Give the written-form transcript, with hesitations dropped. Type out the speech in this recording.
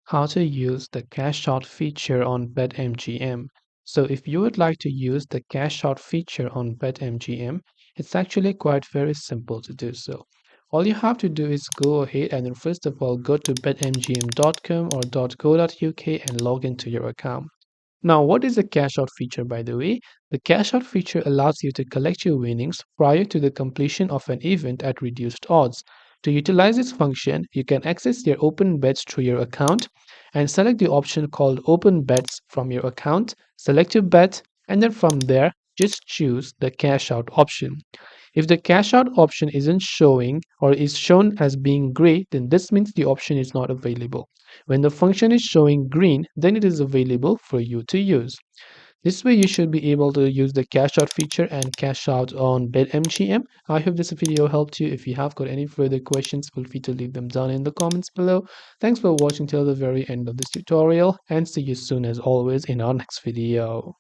How to use the cash out feature on BetMGM. So if you would like to use the cash out feature on BetMGM, it's actually quite very simple to do so. All you have to do is go ahead and then first of all go to betmgm.com or .co.uk and log into your account. Now, what is the cash out feature, by the way? The cash out feature allows you to collect your winnings prior to the completion of an event at reduced odds. To utilize this function, you can access your open bets through your account and select the option called Open Bets from your account, select your bet, and then from there, just choose the cash out option. If the cash out option isn't showing or is shown as being gray, then this means the option is not available. When the function is showing green, then it is available for you to use. This way you should be able to use the cash out feature and cash out on BetMGM. I hope this video helped you. If you have got any further questions, feel free to leave them down in the comments below. Thanks for watching till the very end of this tutorial and see you soon as always in our next video.